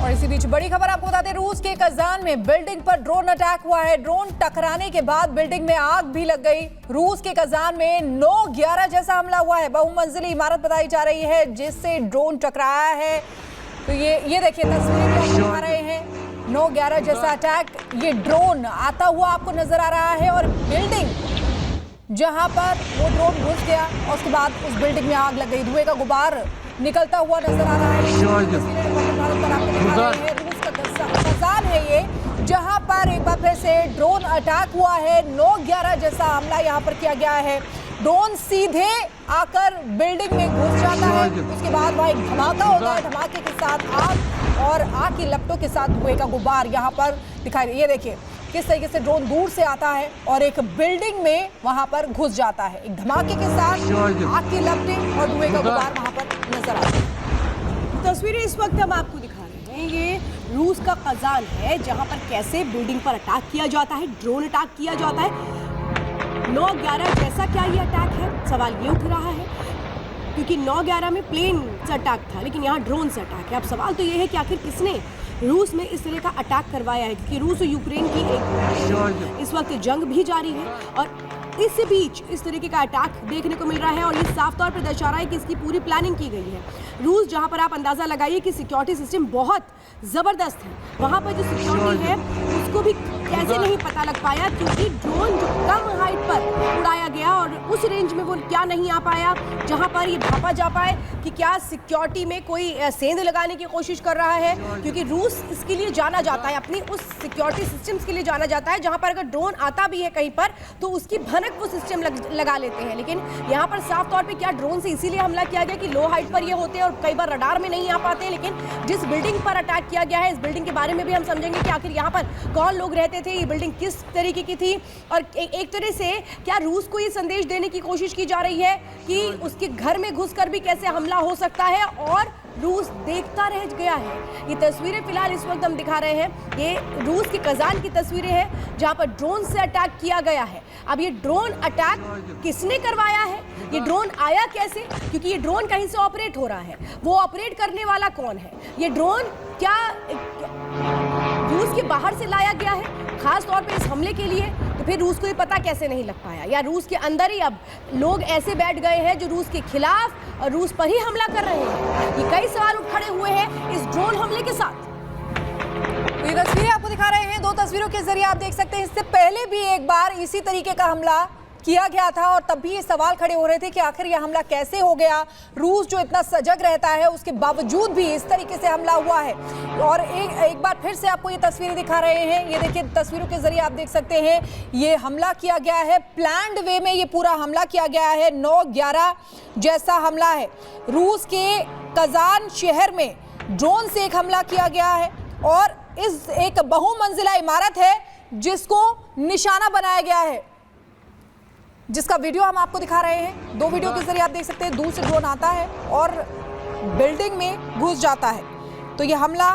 और इसी बीच बड़ी खबर आपको बता दें, रूस के कजान में बिल्डिंग पर ड्रोन अटैक हुआ है। ड्रोन टकराने के बाद बिल्डिंग में आग भी लग गई। रूस के कजान में 9/11 जैसा हमला हुआ है। बहुमंजिली इमारत बताई जा रही है जिससे ड्रोन टकराया है। तो ये देखिए तस्वीरें भी आपको दिखा रहे हैं, 9/11 जैसा अटैक। ये ड्रोन आता हुआ आपको नजर आ रहा है और बिल्डिंग जहां पर वो ड्रोन घुस गया और उसके बाद उस बिल्डिंग में आग लग गई। धुएं का गुबार निकलता हुआ नजर आ रहा है। रूस का कजान है ये, जहां पर एक बार फिर से ड्रोन अटैक हुआ है। 9/11 जैसा हमला यहां पर किया गया है। ड्रोन सीधे आकर बिल्डिंग में घुस जाता है, उसके बाद वहां एक धमाका होता है। धमाके के साथ आग और आग की लपटों के साथ धुएं का गुबार यहां पर दिखाई। ये देखिए किस तरीके से ड्रोन दूर से आता है और एक बिल्डिंग में वहां पर घुस जाता है। एक धमाके के साथ आग की लपटें और धुएं का गुबार वहां पर नजर आता है। तस्वीरें इस वक्त हम आपको दिखा रहे हैं। ये रूस का कजान है जहां पर कैसे बिल्डिंग पर अटैक किया जाता है, ड्रोन अटैक किया जाता है। 9/11 जैसा क्या ये अटैक है, सवाल ये उठ रहा है, क्योंकि 9/11 में प्लेन से अटैक था, लेकिन यहाँ ड्रोन से अटैक है। अब सवाल तो ये है कि आखिर किसने रूस में इस तरह का अटैक करवाया है, क्योंकि रूस और यूक्रेन की एक इस वक्त जंग भी जारी है और इस बीच इस तरीके का अटैक देखने को मिल रहा है और ये साफ तौर पर दर्शा रहा है कि इसकी पूरी प्लानिंग की गई है। रूस, जहां पर आप अंदाजा लगाइए कि सिक्योरिटी सिस्टम बहुत ज़बरदस्त है, वहां पर जो सिक्योरिटी है उसको भी कैसे नहीं पता लग पाया, क्योंकि ड्रोन जो कम हाइट पर उड़ाया गया और उस रेंज में वो क्या नहीं आ पाया जहां पर ये भापा जा पाए कि क्या सिक्योरिटी में कोई सेंध लगाने की कोशिश कर रहा है। क्योंकि रूस इसके लिए जाना जाता है, अपनी उस सिक्योरिटी सिस्टम्स के लिए जाना जाता है जहां पर अगर ड्रोन आता भी है कहीं पर तो उसकी भनक वो सिस्टम लगा लेते हैं। लेकिन यहाँ पर साफ तौर पे क्या ड्रोन से इसीलिए हमला किया गया कि लो हाइट पर ये होते हैं और कई बार रडार में नहीं आ पाते हैं। लेकिन जिस बिल्डिंग पर अटैक किया गया है, इस बिल्डिंग के बारे में भी हम समझेंगे कि आखिर यहाँ पर कौन लोग रहते थे, ये बिल्डिंग किस तरीके की थी और एक तरह से क्या रूस को ये संदेश देने की कोशिश की जा रही है कि उसके घर में घुसकर भी कैसे हमला हो सकता है और रूस देखता रह गया है। ये तस्वीरें फिलहाल इस वक्त हम दिखा रहे हैं, ये रूस के कजान की तस्वीरें हैं जहां पर ड्रोन से अटैक किया गया है। अब ये ड्रोन अटैक किसने करवाया है, ये ड्रोन आया कैसे, क्योंकि ये ड्रोन कहीं से ऑपरेट हो रहा है, वो ऑपरेट करने वाला कौन है, ये ड्रोन क्या रूस के बाहर से लाया गया है खास तौर पे इस हमले के लिए, तो फिर रूस को ये पता कैसे नहीं लग पाया, या रूस के अंदर ही अब लोग ऐसे बैठ गए हैं जो रूस के खिलाफ और रूस पर ही हमला कर रहे हैं। ये कई सवाल उठ खड़े हुए हैं इस ड्रोन हमले के साथ। तो ये तस्वीरें आपको दिखा रहे हैं, 2 तस्वीरों के जरिए आप देख सकते हैं। इससे पहले भी एक बार इसी तरीके का हमला किया गया था और तब भी ये सवाल खड़े हो रहे थे कि आखिर यह हमला कैसे हो गया। रूस जो इतना सजग रहता है उसके बावजूद भी इस तरीके से हमला हुआ है। और एक बार फिर से आपको ये तस्वीरें दिखा रहे हैं, ये देखिए तस्वीरों के जरिए आप देख सकते हैं ये हमला किया गया है, प्लान्ड वे में ये पूरा हमला किया गया है। 9/11 जैसा हमला है। रूस के कजान शहर में ड्रोन से एक हमला किया गया है और इस एक बहुमंजिला इमारत है जिसको निशाना बनाया गया है, जिसका वीडियो हम आपको दिखा रहे हैं। 2 वीडियो के जरिए आप देख सकते हैं, दूर से ड्रोन आता है और बिल्डिंग में घुस जाता है। तो ये हमला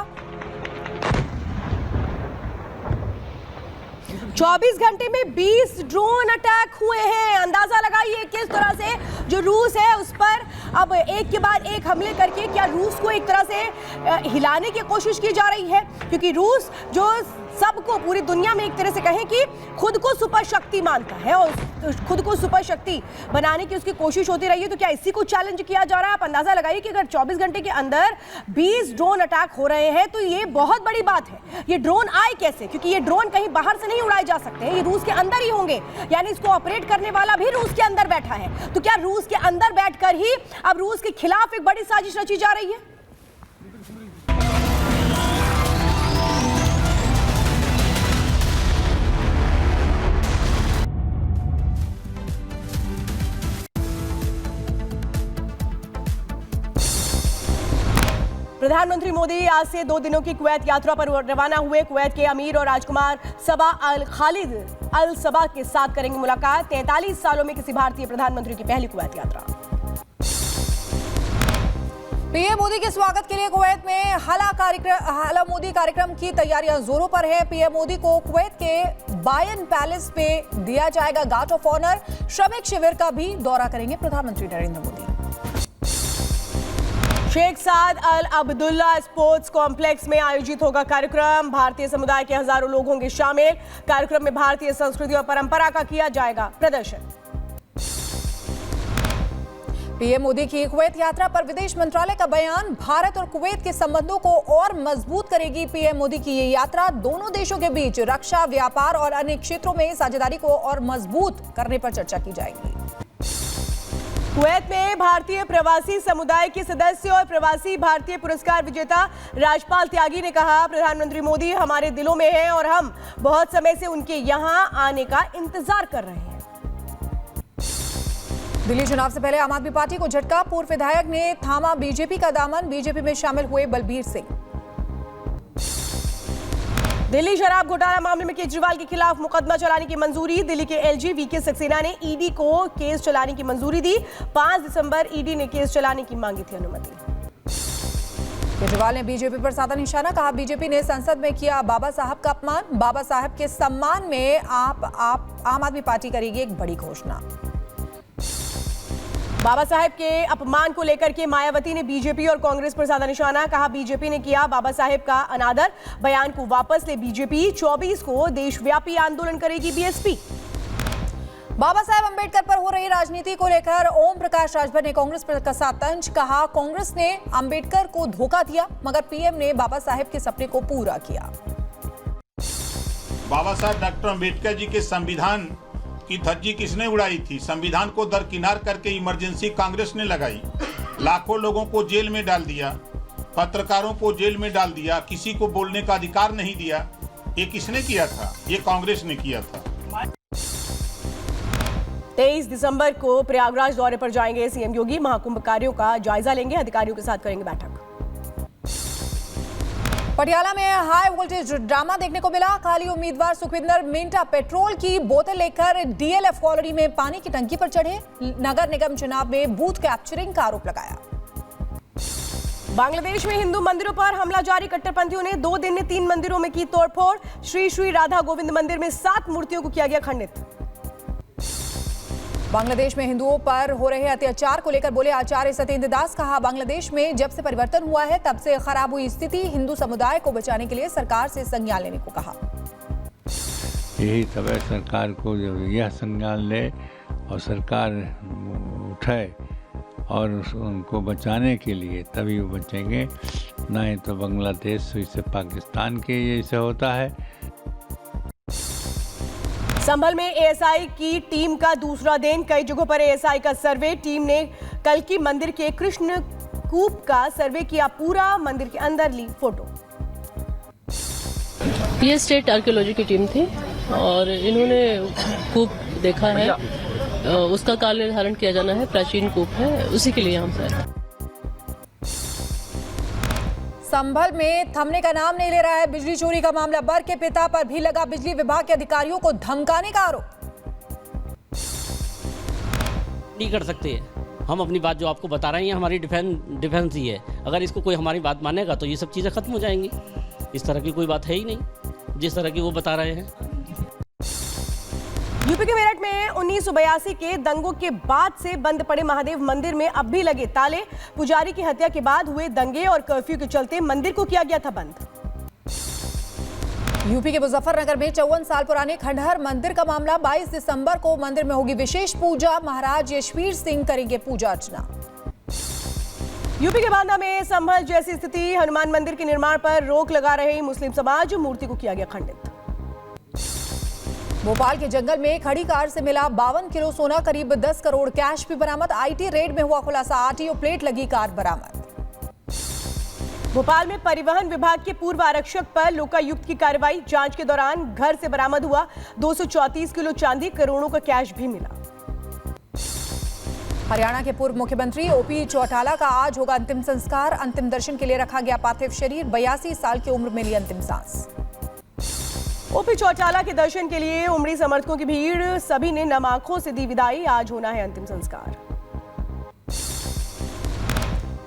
24 घंटे में 20 ड्रोन अटैक हुए हैं। अंदाजा लगाइए किस तरह से जो रूस है उस पर अब एक के बाद एक हमले करके क्या रूस को एक तरह से हिलाने की कोशिश की जा रही है, क्योंकि रूस जो सबको पूरी दुनिया में एक तरह से कहें कि खुद को सुपर शक्ति मानता है और खुद को सुपर शक्ति बनाने की उसकी कोशिश होती रही है, तो क्या इसी को चैलेंज किया जा रहा है। आप अंदाजा लगाइए कि अगर 24 घंटे के अंदर 20 ड्रोन अटैक हो रहे हैं तो ये बहुत बड़ी बात है। ये ड्रोन आए कैसे, क्योंकि ये ड्रोन कहीं बाहर से नहीं उड़ाए जा सकते हैं, ये रूस के अंदर ही होंगे, यानी इसको ऑपरेट करने वाला भी रूस के अंदर बैठा है। तो क्या रूस के अंदर बैठकर ही अब रूस के खिलाफ एक बड़ी साजिश रची जा रही है। प्रधानमंत्री मोदी आज से 2 दिनों की कुवैत यात्रा पर रवाना हुए। कुवैत के अमीर और राजकुमार सबा अल खालिद अल सबा के साथ करेंगे मुलाकात। 43 सालों में किसी भारतीय प्रधानमंत्री की पहली कुवैत यात्रा। पीएम मोदी के स्वागत के लिए कुवैत में हाला मोदी कार्यक्रम की तैयारियां जोरों पर है। पीएम मोदी को कुवैत के बायन पैलेस पे दिया जाएगा गार्ड ऑफ ऑनर। श्रमिक शिविर का भी दौरा करेंगे प्रधानमंत्री नरेंद्र मोदी। शेख साद अल अब्दुल्ला स्पोर्ट्स कॉम्प्लेक्स में आयोजित होगा कार्यक्रम। भारतीय समुदाय के हजारों लोग होंगे शामिल। कार्यक्रम में भारतीय संस्कृति और परंपरा का किया जाएगा प्रदर्शन। पीएम मोदी की कुवैत यात्रा पर विदेश मंत्रालय का बयान, भारत और कुवैत के संबंधों को और मजबूत करेगी पीएम मोदी की ये यात्रा। दोनों देशों के बीच रक्षा, व्यापार और अन्य क्षेत्रों में साझेदारी को और मजबूत करने पर चर्चा की जाएगी। कुवैत में भारतीय प्रवासी समुदाय के सदस्य और प्रवासी भारतीय पुरस्कार विजेता राजपाल त्यागी ने कहा, प्रधानमंत्री मोदी हमारे दिलों में हैं और हम बहुत समय से उनके यहाँ आने का इंतजार कर रहे हैं। दिल्ली चुनाव से पहले आम आदमी पार्टी को झटका, पूर्व विधायक ने थामा बीजेपी का दामन। बीजेपी में शामिल हुए बलबीर सिंह। दिल्ली शराब घोटाला मामले में केजरीवाल के खिलाफ मुकदमा चलाने की मंजूरी। दिल्ली के एलजी वीके सक्सेना ने ईडी को केस चलाने की मंजूरी दी। 5 दिसंबर ईडी ने केस चलाने की मांगी थी अनुमति। केजरीवाल ने बीजेपी पर साधा निशाना, कहा बीजेपी ने संसद में किया बाबा साहब का अपमान। बाबा साहब के सम्मान में आम आदमी पार्टी करेगी एक बड़ी घोषणा। बाबा साहेब के अपमान को लेकर के मायावती ने बीजेपी और कांग्रेस पर साधा निशाना, कहा बीजेपी ने किया बाबा साहेब का अनादर। बयान को वापस ले बीजेपी। 24 को देशव्यापी आंदोलन करेगी बीएसपी। बाबा साहेब अंबेडकर पर हो रही राजनीति को लेकर ओम प्रकाश राजभर ने कांग्रेस पर कसा तंज, कहा कांग्रेस ने अंबेडकर को धोखा दिया मगर पीएम ने बाबा साहेब के सपने को पूरा किया। बाबा साहेब डॉक्टर अंबेडकर जी के संविधान की धज्जी किसने उड़ाई थी? संविधान को दरकिनार करके इमरजेंसी कांग्रेस ने लगाई। लाखों लोगों को जेल में डाल दिया, पत्रकारों को जेल में डाल दिया, किसी को बोलने का अधिकार नहीं दिया। ये किसने किया था? ये कांग्रेस ने किया था। 23 दिसंबर को प्रयागराज दौरे पर जाएंगे सीएम योगी। महाकुंभ कार्यों का जायजा लेंगे, अधिकारियों के साथ करेंगे बैठक। पटियाला में हाई वोल्टेज ड्रामा देखने को मिला। खाली उम्मीदवार सुखविंदर मिंटा पेट्रोल की बोतल लेकर डीएलएफ कॉलोनी में पानी की टंकी पर चढ़े। नगर निगम चुनाव में बूथ कैप्चरिंग का आरोप लगाया। बांग्लादेश में हिंदू मंदिरों पर हमला जारी। कट्टरपंथियों ने 2 दिन में 3 मंदिरों में की तोड़फोड़। श्री श्री राधा गोविंद मंदिर में 7 मूर्तियों को किया गया खंडित। बांग्लादेश में हिंदुओं पर हो रहे अत्याचार को लेकर बोले आचार्य सत्येंद्र दास, कहा बांग्लादेश में जब से परिवर्तन हुआ है तब से खराब हुई स्थिति। हिंदू समुदाय को बचाने के लिए सरकार से संज्ञान लेने को कहा। यही तब है सरकार को जब यह संज्ञान ले और सरकार उठाए और उनको बचाने के लिए तभी वो बचेंगे, नहीं तो बांग्लादेश से पाकिस्तान के जैसे होता है। संभल में एएसआई की टीम का दूसरा दिन। कई जगहों पर एएसआई का सर्वे। टीम ने कल्की मंदिर के कृष्ण कूप का सर्वे किया। पूरा मंदिर के अंदर ली फोटो। ये स्टेट आर्कियोलॉजी की टीम थी और इन्होंने कूप देखा है। उसका काल निर्धारण किया जाना है, प्राचीन कूप है, उसी के लिए हम से। संभल में थमने का नाम नहीं ले रहा है बिजली चोरी का मामला। बर के पिता पर भी लगा बिजली विभाग के अधिकारियों को धमकाने का आरोप। नहीं कर सकते हम अपनी बात जो आपको बता रहे हैं, हमारी डिफेंस ही है। अगर इसको कोई हमारी बात मानेगा तो ये सब चीज़ें खत्म हो जाएंगी। इस तरह की कोई बात है ही नहीं जिस तरह की वो बता रहे हैं। यूपी के मेरठ में 1982 के दंगों के बाद से बंद पड़े महादेव मंदिर में अब भी लगे ताले। पुजारी की हत्या के बाद हुए दंगे और कर्फ्यू के चलते मंदिर को किया गया था बंद। यूपी के मुजफ्फरनगर में 54 साल पुराने खंडहर मंदिर का मामला। 22 दिसंबर को मंदिर में होगी विशेष पूजा। महाराज यशवीर सिंह करेंगे पूजा अर्चना। यूपी के बांदा में संभल जैसी स्थिति। हनुमान मंदिर के निर्माण पर रोक लगा रहे मुस्लिम समाज। मूर्ति को किया गया खंडित। भोपाल के जंगल में खड़ी कार से मिला 52 किलो सोना, करीब 10 करोड़ कैश भी बरामद। आईटी रेड में हुआ खुलासा। आरटीओ प्लेट लगी कार बरामद। भोपाल में परिवहन विभाग के पूर्व आरक्षक पर लोकायुक्त की कार्रवाई। जांच के दौरान घर से बरामद हुआ 234 किलो चांदी, करोड़ों का कैश भी मिला। हरियाणा के पूर्व मुख्यमंत्री ओपी चौटाला का आज होगा अंतिम संस्कार। अंतिम दर्शन के लिए रखा गया पार्थिव शरीर। 82 साल की उम्र में ली अंतिम सांस। ओपी चौटाला के दर्शन के लिए उमड़ी समर्थकों की भीड़। सभी ने नम आंखों से दी विदाई। आज होना है अंतिम संस्कार।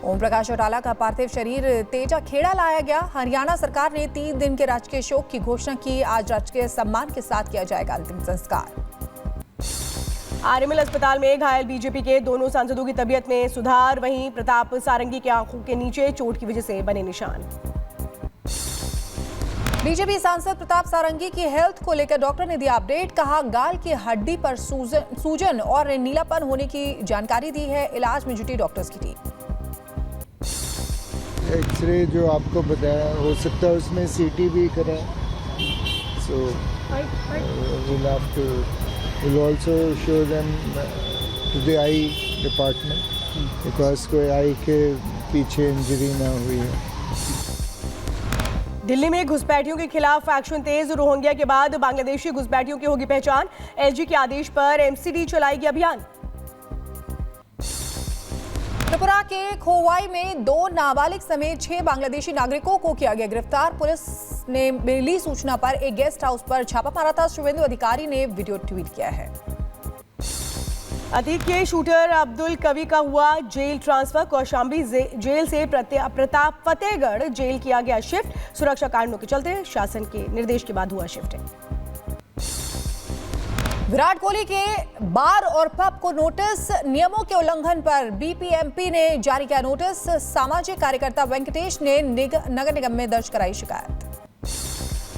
ओम प्रकाश चौटाला का पार्थिव शरीर तेजा खेड़ा लाया गया। हरियाणा सरकार ने 3 दिन के राजकीय शोक की घोषणा की। आज राजकीय सम्मान के साथ किया जाएगा अंतिम संस्कार। आरएमएल अस्पताल में घायल बीजेपी के दोनों सांसदों की तबीयत में सुधार। वहीं प्रताप सारंगी की आंखों के नीचे चोट की वजह से बने निशान। बीजेपी सांसद प्रताप सारंगी की हेल्थ को लेकर डॉक्टर ने दिया अपडेट। कहा गाल की हड्डी पर सूजन और नीलापन होने की जानकारी दी है। इलाज में जुटी डॉक्टर्स की टीम। एक्सरे जो आपको बताया, हो सकता है उसमें सीटी भी करा, सो we'll also show them to the eye department because कोई आई के पीछे इंजरी ना हुई है। दिल्ली में घुसपैठियों के खिलाफ एक्शन तेज। रोहिंग्या के बाद बांग्लादेशी घुसपैठियों की होगी पहचान। एसजी के आदेश पर एमसीडी चलाएगी अभियान। त्रिपुरा के खोवाई में 2 नाबालिग समेत 6 बांग्लादेशी नागरिकों को किया गया गिरफ्तार। पुलिस ने मिली सूचना पर एक गेस्ट हाउस पर छापा मारा था। शुभेंदु अधिकारी ने वीडियो ट्वीट किया है। अतीक के शूटर अब्दुल कवि का हुआ जेल ट्रांसफर। कौशाम्बी जेल से प्रताप फतेहगढ़ जेल किया गया शिफ्ट। सुरक्षा कारणों के चलते शासन के निर्देश के बाद हुआ शिफ्टिंग। विराट कोहली के बार और पब को नोटिस। नियमों के उल्लंघन पर बीपीएमपी ने जारी किया नोटिस। सामाजिक कार्यकर्ता वेंकटेश ने नगर निगम में दर्ज कराई शिकायत।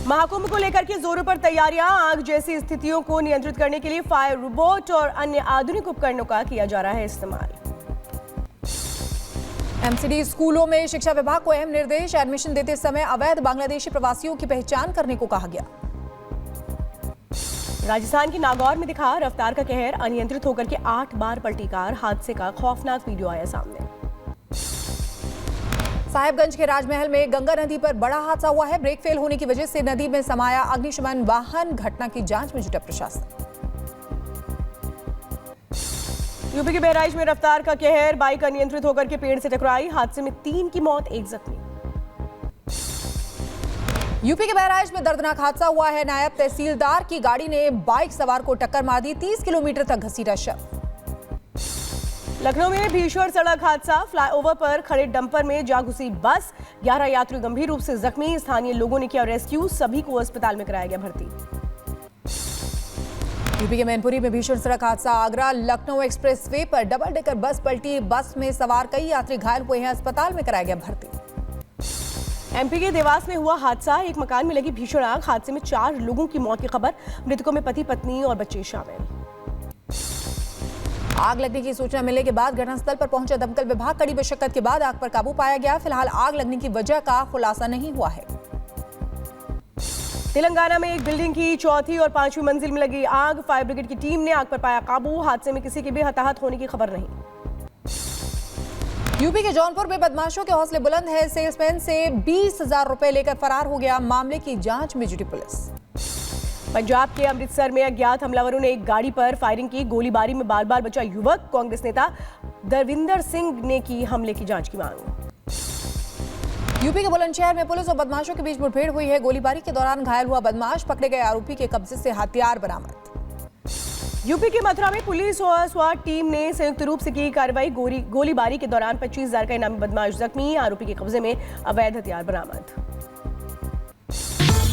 महाकुंभ को लेकर के जोरों पर तैयारियां। आग जैसी स्थितियों को नियंत्रित करने के लिए फायर रोबोट और अन्य आधुनिक उपकरणों का किया जा रहा है इस्तेमाल। एमसीडी स्कूलों में शिक्षा विभाग को अहम निर्देश। एडमिशन देते समय अवैध बांग्लादेशी प्रवासियों की पहचान करने को कहा गया। राजस्थान के नागौर में दिखा रफ्तार का कहर। अनियंत्रित होकर के 8 बार पलटी कार। हादसे का खौफनाक वीडियो आया सामने। साहिबगंज के राजमहल में गंगा नदी पर बड़ा हादसा हुआ है। ब्रेक फेल होने की वजह से नदी में समाया अग्निशमन वाहन। घटना की जांच में जुटा प्रशासन। यूपी के बहराइच में रफ्तार का कहर। बाइक अनियंत्रित होकर के पेड़ से टकराई। हादसे में 3 की मौत, 1 जख्मी। यूपी के बहराइच में दर्दनाक हादसा हुआ है। नायब तहसीलदार की गाड़ी ने बाइक सवार को टक्कर मार दी। 30 किलोमीटर तक घसीटा शव। लखनऊ में भीषण सड़क हादसा। फ्लाईओवर पर खड़े डंपर में जा घुसी बस। 11 यात्री गंभीर रूप से जख्मी। स्थानीय लोगों ने किया रेस्क्यू। सभी को अस्पताल में कराया गया भर्ती। यूपी के मैनपुरी में भीषण सड़क हादसा। आगरा लखनऊ एक्सप्रेसवे पर डबल डेकर बस पलटी। बस में सवार कई यात्री घायल हुए हैं। अस्पताल में कराया गया भर्ती। एमपी के देवास में हुआ हादसा। एक मकान में लगी भीषण आग। हादसे में 4 लोगों की मौत की खबर। मृतकों में पति, पत्नी और बच्चे शामिल। आग लगने की सूचना मिलने के बाद घटनास्थल पर पहुंचा दमकल विभाग। कड़ी मशक्कत के बाद आग पर काबू पाया गया। फिलहाल आग लगने की वजह का खुलासा नहीं हुआ है। तेलंगाना में एक बिल्डिंग की 4थी और 5वीं मंजिल में लगी आग। फायर ब्रिगेड की टीम ने आग पर पाया काबू। हादसे में किसी के भी हताहत होने की खबर नहीं। यूपी के जौनपुर में बदमाशों के हौसले बुलंद है। सेल्समैन से 20,000 रुपए लेकर फरार हो गया। मामले की जांच में जुटी पुलिस। पंजाब के अमृतसर में अज्ञात हमलावरों ने एक गाड़ी पर फायरिंग की। गोलीबारी में बार बार बचा युवक। कांग्रेस नेता दरविंदर सिंह ने की हमले की जांच की मांग। यूपी के बुलंदशहर में पुलिस और बदमाशों के बीच मुठभेड़ हुई है। गोलीबारी के दौरान घायल हुआ बदमाश। पकड़े गए आरोपी के कब्जे से हथियार बरामद। यूपी के मथुरा में पुलिस और स्वाट टीम ने संयुक्त रूप से की कार्रवाई। गोलीबारी के दौरान 25,000 का इनामी बदमाश जख्मी। आरोपी के कब्जे में अवैध हथियार बरामद।